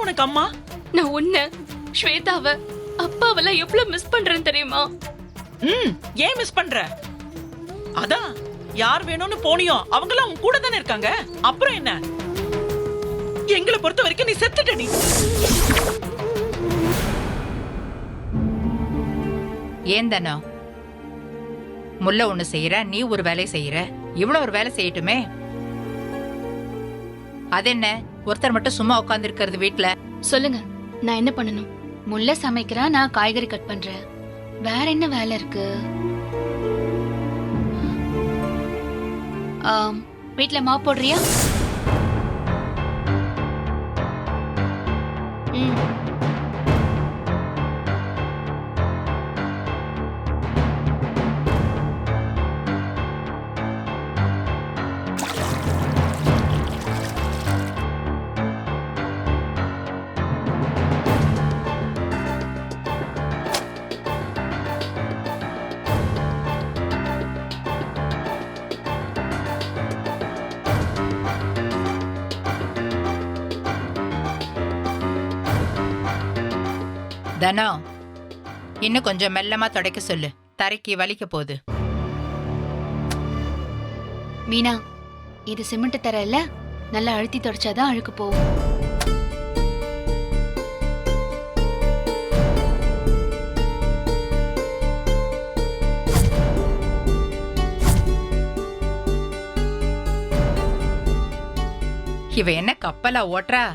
உனக்கு அம்மா? நான் உன்ன ஸ்வேதாவ அப்பாவெல்லாம் எவ்வளவு மிஸ் பண்றேன்னு தெரியுமா? ஏன் மிஸ் பண்ற? அதான் யார் வேணும்னு போனியோ அவங்களாம் உன் கூட தானே இருக்காங்க. அப்புறம் என்ன? எங்களை பொறுத்த வரைக்கும் நீ செத்துட்ட. நீ ஏன் தானோ முல்ல ஒண்ணு செய்யற, நீ ஒரு வேலை செய்யற, இவ்வளவு ஒரு வேலை செய்யட்டுமே. அது என்ன ஒருத்தர் மட்டும் சும்மா உட்கார்ந்து இருக்கிறது வீட்டுல? சொல்லுங்க, நான் என்ன பண்ணணும்? முல்ல சமைக்கிறா, நான் காய்கறி கட் பண்றேன். வேற என்ன வேலை இருக்கு? வீட்டுல மாப் போடுறியா? தனோ, இன்னும் கொஞ்சம் மெல்லமா துடைக்க சொல்லு, தரைக்கு வலிக்க போகுது. மீனா, இது சிமெண்ட் தர இல்ல, நல்லா அழுத்தி தொடச்சாதான் அழுக்கு போகும். இவ என்ன கப்பலா ஓட்டுறா?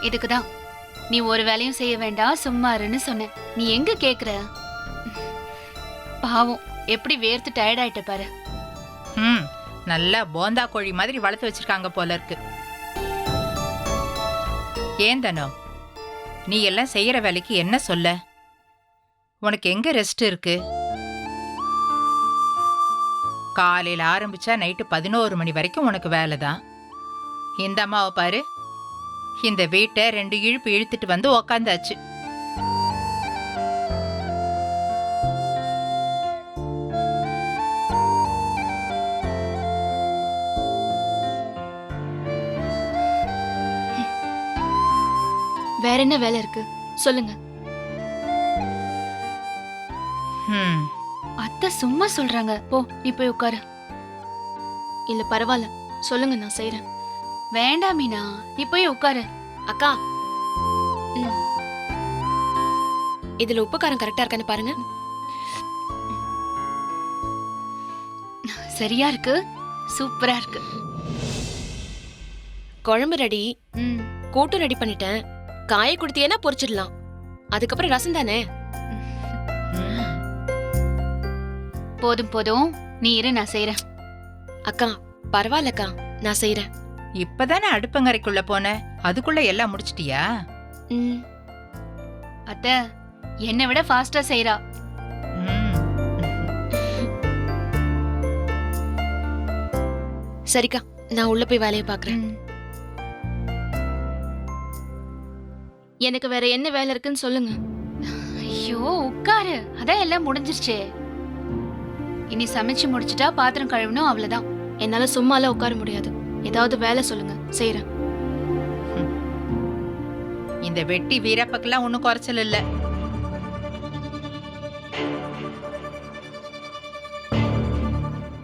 இதுக்குதான் நீ ஒரு வேலையும் செய்ய வேண்டாம், சும்மா இருன்னு சொன்னேன். நீ எங்க கேக்குற? பாவம், எப்படி வேர்த்து டயர்ட் ஆயிட்ட பாரு. நல்லா போந்தா கோழி மாதிரி வளர்த்து வச்சிருக்காங்க போல இருக்கு. ஏன் தானோ, நீ எல்லாம் செய்யற வேலைக்கு என்ன சொல்ல? உனக்கு எங்க ரெஸ்ட் இருக்கு? காலையில ஆரம்பிச்சா நைட்டு 11 மணி வரைக்கும் உனக்கு வேலை தான். இந்த அம்மாவை பாரு, இந்த வீட்டை 2 இழுப்பு இழுத்துட்டு வந்து உக்காந்தாச்சு. வேற என்ன வேலை இருக்கு சொல்லுங்க. அத்தை சும்மா சொல்றாங்க. போ, நீ போய் உட்காரு. இல்ல பரவாயில்ல, சொல்லுங்க, நான் செய்யறேன். வேண்டாம் மீனா, நீ போய் உட்காரு. அக்கா, இதுல உப்பு காரம் கரெக்டா இருக்கான்னு பாருங்க. சரியா இருக்கு, சூப்பரா இருக்கு. குழம்பு ரெடி, கூட்டு ரெடி பண்ணிட்டேன். காய குடுத்தியேனா பொரிச்சிடலாம். அதுக்கப்புறம் ரசம் தானே. போதும் போதும், நீ இரு, நான் செய்யறேன். அக்கா பரவாயில்லக்கா, நான் செய்யறேன். இப்பதானே அடுப்பங்கரைக்குள்ள போன, அதுக்குள்ள எல்லாம் முடிச்சிட்டியா? அத்தை என்னை விட ஃபாஸ்டா செய்யறா. சரிக்கா, நான் உள்ள போய் வேலையை பாக்குறேன். எனக்கு வேற என்ன வேலை இருக்குன்னு சொல்லுங்க. ஐயோ உட்காரு, அதான் எல்லாம் முடிஞ்சிருச்சே. இனி சமைச்சு முடிச்சிட்டா பாத்திரம் கழுவணும், அவ்வளவுதான். என்னால சும்மாலாம் உட்கார முடியாது. ஏதாவது வேலை சொல்லுங்க, செய்யறேன். இந்த வெட்டி வீரப்பக்கெல்லாம் ஒன்னும் குறைச்சல் இல்ல.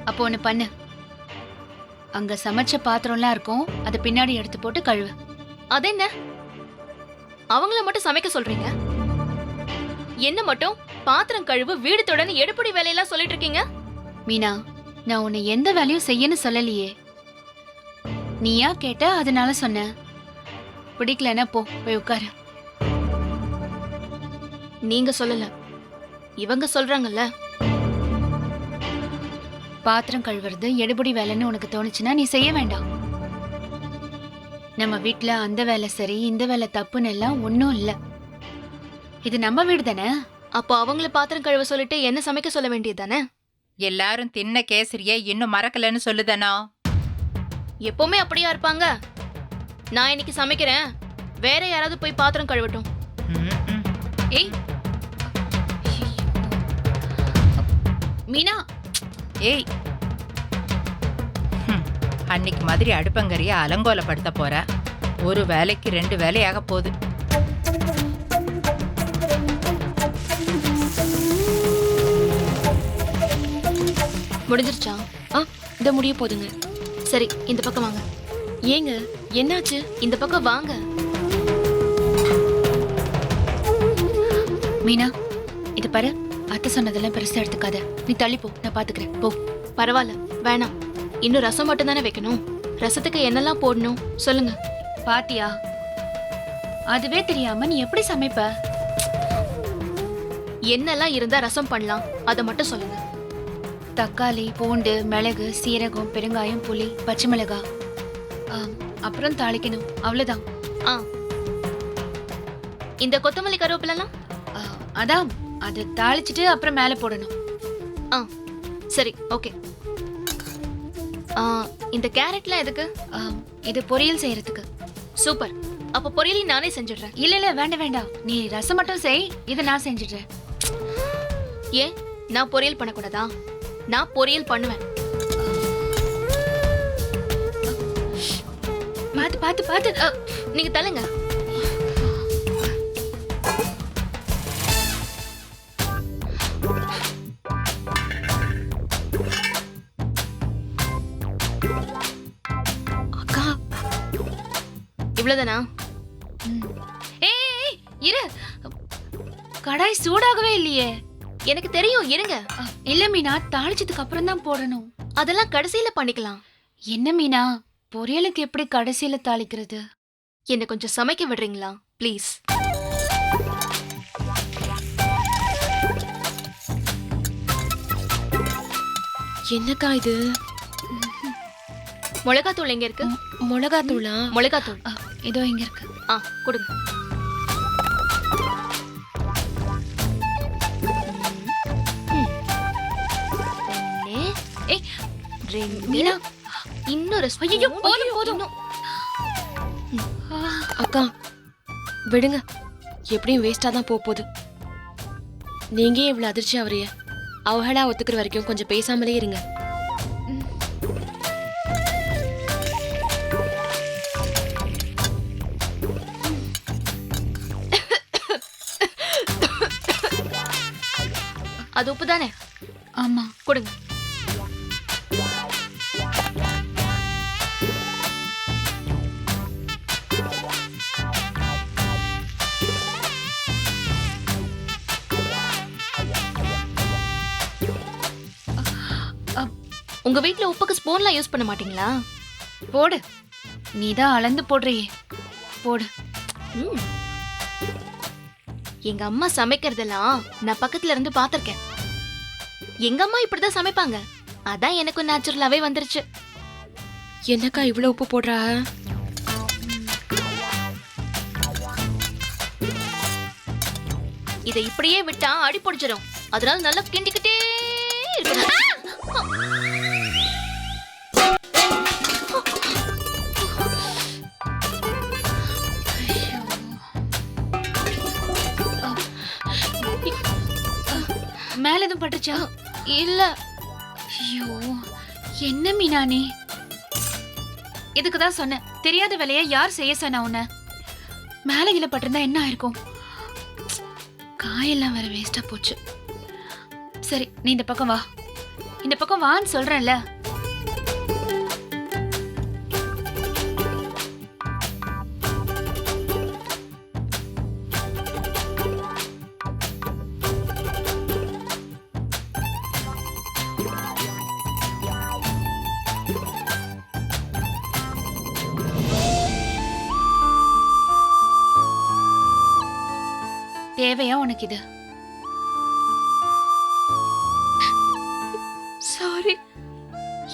அப்போ ஒண்ணு பண்ணு, அங்க சமைச்ச பாத்திரம்லாம் இருக்கும், அதை பின்னாடி எடுத்து போட்டு கழுவு. அது என்ன, அவங்கள மட்டும் சமைக்க சொல்றீங்க, என்ன மட்டும் பாத்திரம் கழுவு, வீடு தொடன்னு எடுப்படி வேலையெல்லாம் சொல்லிட்டு இருக்கீங்க? மீனா, நான் உன்னை எந்த வேலையும் செய்யன்னு சொல்லலையே. நீயா கேட்ட, அதனால சொன்ன. பிடிக்கலன்னா போ, போய் உட்காரு. நீங்க சொல்லல, இவங்க சொல்றாங்கல்ல. பாத்திரம் கழுவுறது எடுபடி வேலைன்னு உனக்கு தோணுச்சுன்னா நீ செய்ய வேண்டாம். நம்ம வீட்ல அந்த வேலை சரி இந்த வேலை தப்புன்னு எல்லாம் ஒன்றும் இல்லை. இது நம்ம வீடு தானே. அப்போ அவங்கள பாத்திரம் கழுவ சொல்லிட்டு என்ன சமைக்க சொல்ல வேண்டியது தானே? எல்லாரும் தின்ன கேசரிய இன்னும் மறக்கலன்னு சொல்லுதானோ? எப்பவுமே அப்படியா இருப்பாங்க? நான் இன்னைக்கு சமைக்கிறேன், வேற யாராவது போய் பாத்திரம் கழுவட்டும். ம்ம். ஏய் மீனா, ஏய் அன்னைக்கு மாதிரி அடுப்பங்கறிய அலங்கோலப்படுத்த போற. ஒரு வேலைக்கு 2 வேலையாக போகுது. முடிஞ்சிருச்சா? இந்த முடிய போதுங்க. சரி, இந்த பக்கம் வாங்க. ஏங்க என்னாச்சு? இந்த பக்கம் வாங்க. மீனா இது பாரு, அத்தை சொன்னதெல்லாம் பெருசா எடுத்துக்காத. நீ தள்ளி போ, நான் பாத்துக்கிறேன். போ. பரவாயில்ல, வேணாம். இன்னும் ரசம் மட்டும் தானே வைக்கணும். ரசத்துக்கு என்னெல்லாம் போடணும் சொல்லுங்க. பாத்தியா, அதுவே தெரியாம நீ எப்படி சமைப்ப? என்னெல்லாம் இருந்தா ரசம் பண்ணலாம் அதை மட்டும் சொல்லுங்க. தக்காளி, பூண்டு, மிளகு, சீரகம், பெருங்காயம், புளி, பச்சை மிளகாய், அப்புறம் தாளிக்கணும். அவ்வளவுதான். ஆ, இந்த கொத்தமல்லி கருவேப்பிலாம்? அதான், அது தாளிச்சிட்டு அப்புறம் மேல போடணும். ஆ சரி, ஓகே. இந்த கேரட்லாம் எதுக்கு? இது பொரியல் செய்யறதுக்கு. சூப்பர். அப்ப பொரியலையும் நானே செஞ்சிடுறேன். இல்ல இல்ல, வேண்டாம் வேண்டாம், நீ ரசம் மட்டும் செய், இதை நான் செஞ்சிடுறேன். ஏன் நான் பொரியல் பண்ணக்கூடாதா? நான் பொரியல் பண்ணுவேன். பாத்து பாத்து பாத்து. நீங்க தள்ளுங்க. அக்கா, இவ்வளவுதானா? ஏய் இரு, கடாய் சூடாகவே இல்லையே. எனக்கு தெரியும், இருங்க. இல்ல மீனா, தாளிச்சதுக்கு அப்புறம் தான் போடணும். அதெல்லாம் கடைசியில பண்ணிக்கலாம். என்ன மீனா, பொரியலுக்கு எப்படி கடைசியில தாளிக்கிறது? என்ன கொஞ்சம் சமைக்க விடுறீங்களா ப்ளீஸ்? என்னக்கா இது? மிளகாத்தூள் எங்க இருக்கு? மிளகாத்தூளா? மிளகாத்தூள் இதோ இங்க இருக்கு. கொடுங்க. மீனா, இன்னொரு ஐயோ, போதும் போதும். அக்கா விடுங்க, எப்படியும் வேஸ்டா தான் போகுது. நீங்க ஏன் இவ்வளவு அதிர்ச்சி ஆவறிய? அவகளா ஒத்துக்கிற வரைக்கும் கொஞ்சம் பேசாமலே இருங்க. அது உப்பு தானே? ஆமா, கொடுங்க. உங்க வீட்ல உப்புக்கு ஸ்பூன்லாம் யூஸ் பண்ண மாட்டீங்களா? போடு, நீதான் அளந்து போடுறியே, போடு. எங்க அம்மா சமைக்கிறதெல்லாம் நான் பக்கத்துல இருந்து பாத்திருக்கேன். எங்க அம்மா இப்படிதான் சமைப்பாங்க. அதான் எனக்கும் நேச்சுரலாவே வந்துருச்சு. என்னக்கா இவ்வளவு உப்பு போடுறா? இதை இப்படியே விட்டா அடி பிடிச்சிடும். அதனால நல்லா கிண்டிக்கிட்டே இருக்கணும். மேல எதுவும் பட்டுச்சா? இல்ல. ஐயோ, என்ன மீனா நீ? இதுக்குதான் சொன்னேன், தெரியாத வேலையை யார் செய்ய சொன்னா உன்ன? மேல கீழ பட்டிருந்தா என்ன ஆயிருக்கும்? காயெல்லாம் வேற வேஸ்டா போச்சு. சரி, நீ இந்த பக்கம் வா. இந்த பக்கம் வான்னு சொல்றேன்ல. தேவையா உனக்கு இது? சாரி,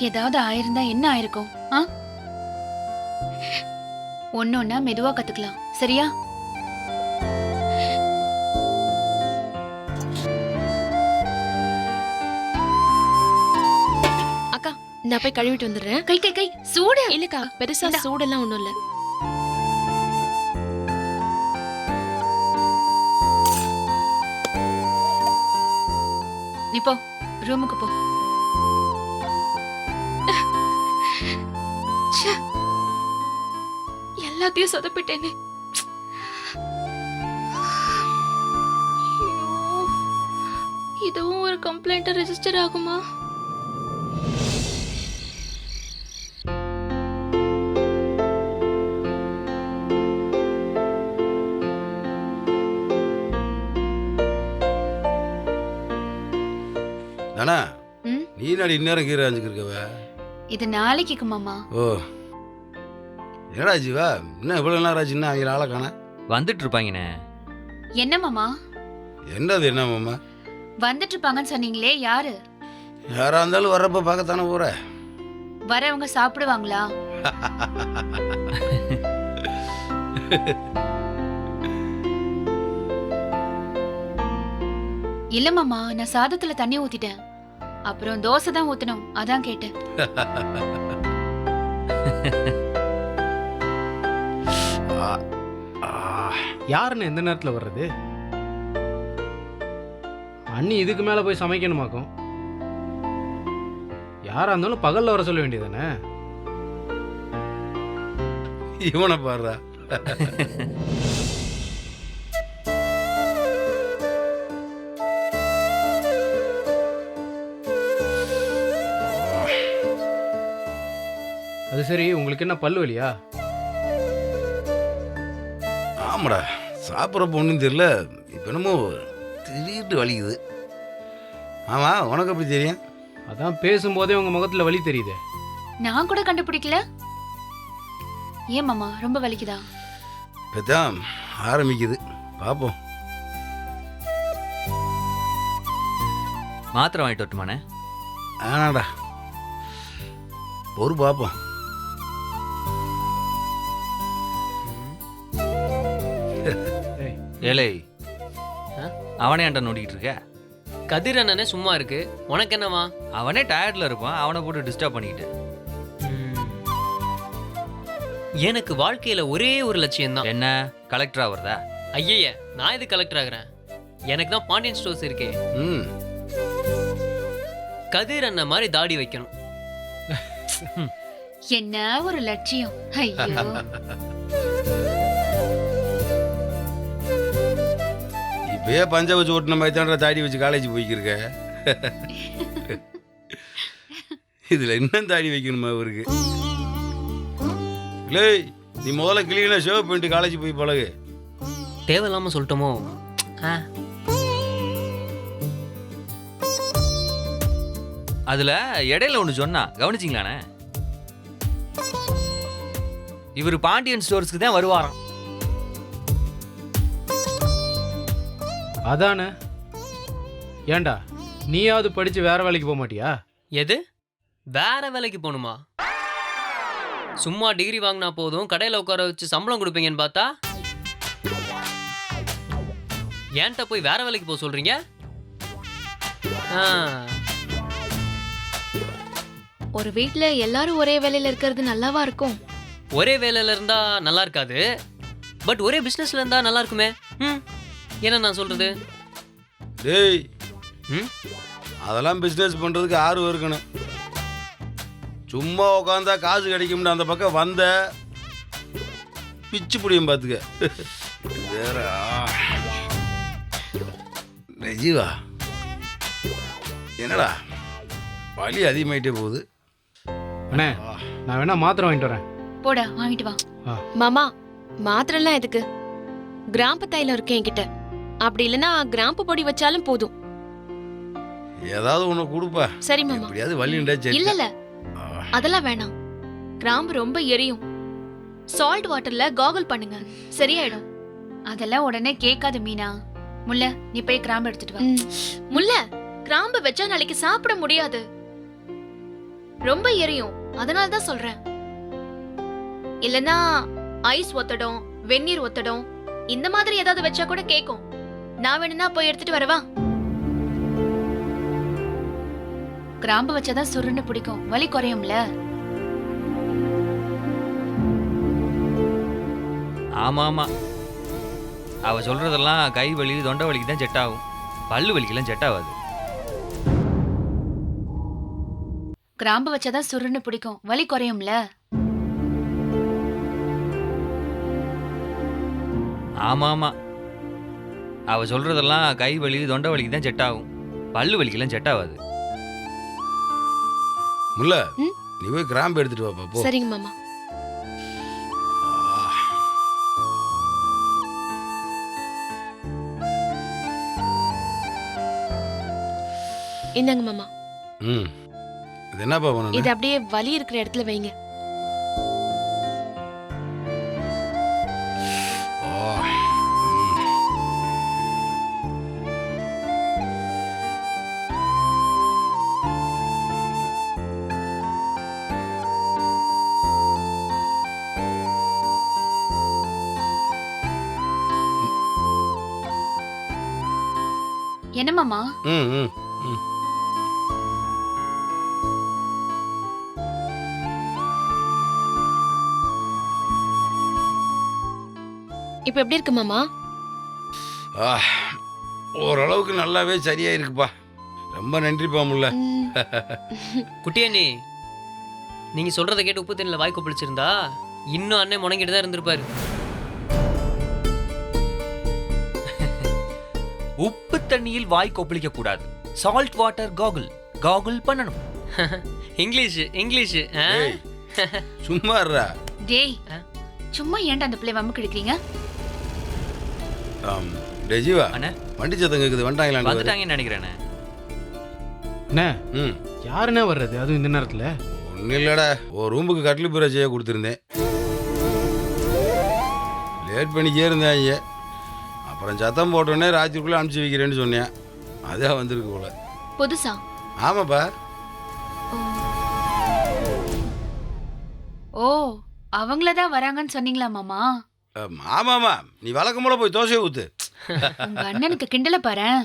ஏதாவது ஆயிருந்தா என்ன ஆயிருக்கும்? ஆ? ஒன்னொன்னா மெதுவா கத்துக்கலாம், சரியா? அக்கா நான் போய் கழுவிட்டு வந்துடுறேன். கை கை கை சூடு. இல்லக்கா பெருசா சூடெல்லாம் ஒண்ணும் இல்ல. நீ போ, ரூமுக்கு போ. எல்லாத்தையும் சொதப்பிட்டேனே. ஐயோ, இதுவும் ஒரு கம்ப்ளைண்ட் ரெஜிஸ்டர் ஆகுமா? தானா ம்? நீ நாடி இந்நேரம் கீரை அஞ்சுக்கிருக்கவ? இது நாளைக்கு மாமா. ஓ என்னடா ஜீவா, இன்னும் இவ்வளோ நேரம் ஆச்சு, இன்னும் அவங்க ஆளை காண? வந்துட்டு இருப்பாங்கண்ணே. என்ன மாமா? என்னது என்ன மாமா? வந்துட்டு இருப்பாங்கன்னு சொன்னீங்களே, யாரு? யாரா இருந்தாலும் வர்றப்ப பார்க்கத்தானே போற. வரவங்க சாப்பிடுவாங்களா? இல்ல மாமா, நான் சாதத்துல தண்ணி ஊத்திட்டேன். அப்புறம் தோசை தான் ஊத்தணும், அதான் கேட்டேன். யாருன்னு எந்த நேரத்தில் வர்றது? அண்ணி இதுக்கு மேலே போய் சமைக்கணுமாக்கும். யாரா இருந்தாலும் பகல்ல வர சொல்ல வேண்டியதானே? இவனை பாடுறா. அது சரி, உங்களுக்கு என்ன பல்லு வலியா? ஆமாடா, சாப்பிட்றப்ப ஒன்றும் தெரியல, இப்போ என்னமோ திடீர்னு வலிக்குது. ஆமாம், உனக்கு எப்படி தெரியும்? அதான் பேசும்போதே உங்க முகத்துல வலி தெரியுது. நான் கூட கண்டுபிடிக்கல. ஏன் மாமா, ரொம்ப வலிக்குதா? இப்போதான் ஆரம்பிக்குது, பார்ப்போம். மாத்திரை வாங்கிட்டு வரட்டுமாண்ணே? ஆனாடா, ஒரு பார்ப்போம். ஏலே, அவனே ஏன்டா நோண்டிக்கிட்டு இருக்க? கதிர் அண்ணனே சும்மா இருக்கு, உனக்கு என்னவா? அவனே டயர்ட்ல இருப்பான், அவனை போட்டு டிஸ்டர்ப் பண்ணிக்கிட்டு. எனக்கு வாழ்க்கையில ஒரே ஒரு லட்சியம் தான். என்ன, கலெக்டரா வருதா? ஐய, நான் இது கலெக்டர் ஆகுறேன். எனக்கு தான் பாண்டியன் ஸ்டோர்ஸ் இருக்கே. ம், கதிர் அண்ணன் மாதிரி தாடி வைக்கணும். என்ன ஒரு லட்சியம்! ஐயோ, இப்பயே பஞ்ச வச்சு ஓட்டின மாதிரி தாண்டா தாடி வச்சு காலேஜ் போய்க்கிருக்க. இதில் இன்னும் தாடி வைக்கணுமா அவருக்கு? இல்லை, நீ முதல்ல கிளீனாக ஷேவ் பண்ணிட்டு காலேஜ் போய் பழகு. தேவையில்லாம சொல்லிட்டோமோ? அதுல இடையில ஒண்ணு சொன்னா கவனிச்சிங்களாண்ணே? இவர் பாண்டியன் ஸ்டோர்ஸ்க்கு தான் வருவாராம். அதானே. ஏண்டா, நீயாவது படிச்சு வேற வேலைக்கு போக மாட்டியா? எது, வேற வேலைக்கு போகணுமா? சும்மா டிகிரி வாங்கினா போதும், கடையில் உட்கார வச்சு சம்பளம் கொடுப்பீங்கன்னு பார்த்தா ஏன்ட்ட போய் வேற வேலைக்கு போக சொல்றீங்க? ஒரு வீட்ல எல்லாரும் ஒரே வேலையில இருக்கிறது நல்லாவா இருக்கும்? ஒரே வேலையில இருந்தா நல்லா இருக்காது, பட் ஒரே பிசினஸ்ல இருந்தா நல்லா இருக்குமே. என்ன நான் சொல்றது? டேய், ம்? அதெல்லாம் பிஸ்னஸ் பண்ணுறதுக்கு ஆர்வம் இருக்கணும். சும்மா உட்காந்தா காசு கிடைக்கும்னு அந்த பக்கம் வந்த பிச்சு புடியும் பார்த்துக்க. வேற ஜீவா, என்னடா வலி அதிகமாயிட்டே போகுது. அண்ணே, நான் வேணா மாத்திரை வாங்கிட்டு வரேன். போடா, வாங்கிட்டு வா. மாமா மாத்திரம்லாம் எதுக்கு? கிராம்பு தைலம் இருக்கு என்கிட்ட. அப்படி இல்லைன்னா கிராம்பு பொடி வச்சாலும் போதும். ஏதாவது ஒன்று கொடுப்பா. சரி மாமா. எப்படியாவது வலிண்டா சரி. இல்ல இல்ல, அதெல்லாம் வேணாம். கிராம்பு ரொம்ப எரியும். சால்ட் வாட்டர்ல காகல் பண்ணுங்க, சரியாயிடும். அதெல்லாம் உடனே கேட்காது மீனா. முல்ல, நீ போய் கிராம்பு எடுத்துட்டு வா. ம். முல்ல, கிராம்பு வச்சா நாளைக்கு சாப்பிட முடியாது. ரொம்ப எரியும், அதனால தான் சொல்றேன். இல்லனா ஐஸ் ஒத்தடம், வெந்நீர் ஒத்தடம் இந்த மாதிரி ஏதாவது வச்சா கூட கேக்கும். நான் வேணும்னா போய் எடுத்துட்டு வரவா? கிராம்பு வச்சாதான் சுருன்னு பிடிக்கும், வலி குறையும்ல. ஆமா ஆமா, அவ சொல்றதெல்லாம் கை வலி தொண்டை வலிக்கு தான் செட் ஆகும், பல்லு வலிக்கெல்லாம் செட் ஆகாது. கிராம்பு வச்சாதான் சுருன்னு பிடிக்கும், வலி குறையும்ல. ஆமா ஆமா, அவ சொல்றதெல்லாம் கை வலி தொண்டை வலிக்கு தான் செட் ஆகும், பல்லு வலிக்கெல்லாம் செட் ஆகாது. முல்ல ம்? நீ போய் கிராம்பு எடுத்துட்டு வாப்பா போ. சரிங்க மாமா. இந்தாங்க மாமா. ம், இது என்னப்பா பண்ணணும்? இது அப்படியே வலி இருக்கிற இடத்துல வைங்க. ஆ, என்ன மாமா? ம் ம் ம். இப்ப எப்படி இருக்கு மாமா? ஆ, ஓரளவுக்கு நல்லாவே சரியா இருக்குப்பா. ரொம்ப நன்றிப்பா முல்ல. ம், குட்டியண்ணி, நீங்க சொல்றத கேட்டு உப்பு தண்ணியில் வாய் கொப்பளிச்சிருந்தா இன்னும் அண்ணன் முணங்கிட்டு தான் இருந்திருப்பாரு. உப்பு தண்ணியில் வாய் கொப்பளிக்க கூடாது, சால்ட் வாட்டர் காகுல் காகுல் பண்ணணும். English English. ஆ? ஏய், சும்மா இருடா. டேய், சும்மா ஏன்டா அந்த பிள்ளை வம்பு கிழக்கிறீங்க? டேய் ஜீவா, அண்ணே வண்டி சத்தம் கேக்குது, வந்துட்டாங்களான்னு பாரு. வந்துட்டாங்கன்னு நினைக்கிறேனே. அண்ணே, ம், யாருண்ணே வர்றது அதுவும் இந்த நேரத்துல? ஒன்றும் இல்லைடா, ஒரு ரூமுக்கு கட்டில் பீரை செய்ய கொடுத்துருந்தேன். லேட் பண்ணிக்கே இருந்தாங்க. அப்புறம் சத்தம் போட்டோன்னே ராத்திரிக்குள்ளே அனுப்பிச்சி வைக்கிறேன்னு சொன்னேன். அதான் வந்திருக்கு போல. புதுசா? ஆமாப்பா. ஓ, அவங்களதான் வராங்கன்னு சொன்னீங்களா மாமா? ஆமாம்மா, நீ வழக்கம் போல போய் தோசையை ஊத்து. உங்க அண்ணனுக்கு கிண்டல பாரேன்.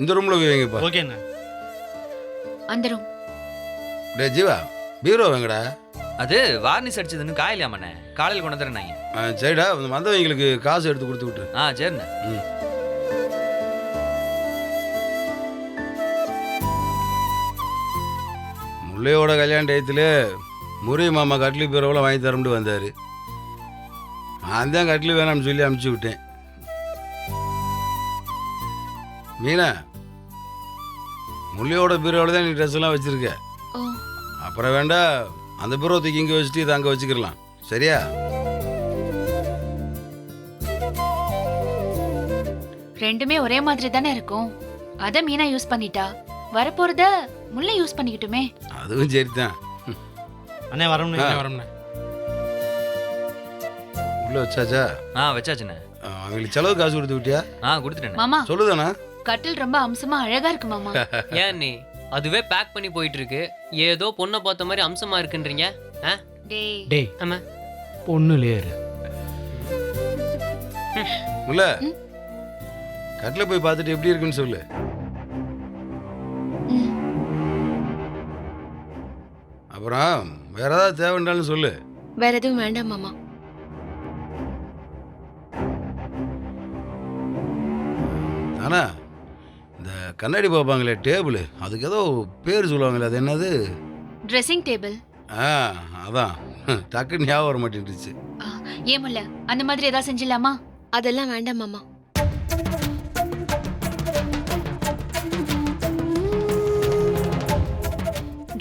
இந்த ரூமில் போய் வைங்கப்பா. ஓகேண்ணே. அந்த ரூம். டே ஜீவா, பீரோ வைங்கடா. அது வார்னிஷ் அடிச்சதுன்னு காயிலாமண்ணே, காலையில் கொண்டு வந்துடுறேன். சரிடா, வந்தவங்களுக்கு காசு எடுத்து கொடுத்து விட்டு. ஆ சரிண்ணே. ம். முல்லையோட கல்யாண டயத்தில் முறை மாமா கட்லி பீரோவெல்லாம் வாங்கி தரமுட்டு வந்தார். நான் தான் கட்லி வேணாம்னு சொல்லி அனுப்பிச்சி விட்டேன். மீனா, முல்லையோட பீரோவில் தான் நீ ட்ரெஸ் எல்லாம் வச்சிருக்க. ஓ, அப்புறம் வேண்டாம், அந்த பீரோ தூக்கி இங்கே வச்சுட்டு இதை அங்கே வச்சுக்கலாம். சரியா? ரெண்டுமே ஒரே மாதிரி தானே இருக்கும். அத மீனா யூஸ் பண்ணிட்டா, வரப்போறத முல்லை யூஸ் பண்ணிக்கிட்டுமே. அதுவும் சரிதான். அண்ணே வரம்ண்ணே, ஆ. வரம்ண்ணே. உள்ள வச்சாச்சா? வச்சாச்சுண்ணே. அவங்களுக்கு செலவு காசு கொடுத்து விட்டியா? கொடுத்துட்டேனே. மாமா, சொல்லுதானா? கட்டில் ரொம்ப அம்சமா அழகா இருக்கு மாமா. ஏன் நீ அதுவே பேக் பண்ணி போயிட்டு இருக்கு, ஏதோ பொண்ணை பார்த்த மாதிரி அம்சமா இருக்குன்றீங்க. ஆ? டேய், டேய், ஆமா. பொண்ணுலே இரு. உள்ள கட்டில போய் பார்த்துட்டு எப்படி இருக்குன்னு சொல்லு. ம். அப்புறம் வேற ஏதாவது தேவைண்டாலும் சொல்லு. வேற எதுவும் வேண்டாம் மாமா. தானா, இந்த கண்ணாடி பார்ப்பாங்களே டேபிள், அதுக்கு ஏதோ பேர் சொல்லுவாங்களே, அது என்னது? Dressing table. அதான் டக்குன்னு ஞாபகம் வர மாட்டேன்ருச்சு. ஏன் முல்ல, அந்த மாதிரி ஏதாவது செஞ்சிடலாமா? அதெல்லாம் வேண்டாம் மாமா.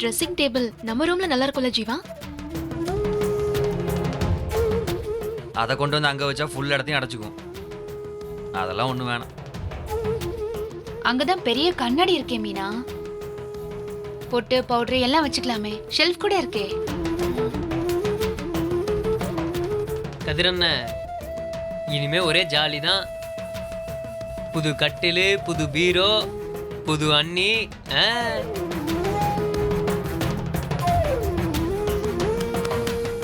ட்ரெஸ்ஸிங் டேபிள் நம்ம ரூம்ல நல்லா இருக்கும்ல ஜீவா? அதை கொண்டு வந்து அங்கே வச்சா ஃபுல் இடத்தையும் அடைச்சிக்கும். அதெல்லாம் ஒன்றும் வேணாம். அங்கதான் பெரிய கண்ணாடி இருக்கே மீனா, பொட்டு பவுடர் எல்லாம் வச்சுக்கலாமே. ஷெல்ஃப் கூட இருக்கே. கதிரண்ண, இனிமே ஒரே ஜாலி தான். புது கட்டிலு, புது பீரோ, புது அண்ணி.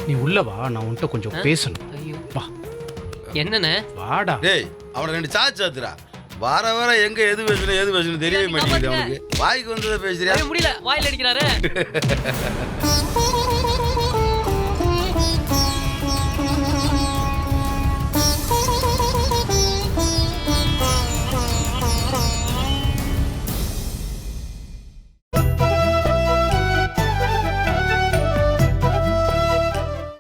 நீ உள்ள வா, நான் உன்கிட்ட கொஞ்சம் பேசணும். ஐயோ வா என்னண்ணே? வாடா. டேய் அவனை 2 சாச்சு ஆத்துறா. வர வர எங்க எது பேசணும் தெரியவே மாட்டேங்குது அவனுக்கு. வாய்க்கு வந்ததை பேசுறியா? முடியல, வாயில அடிக்கிறாரு.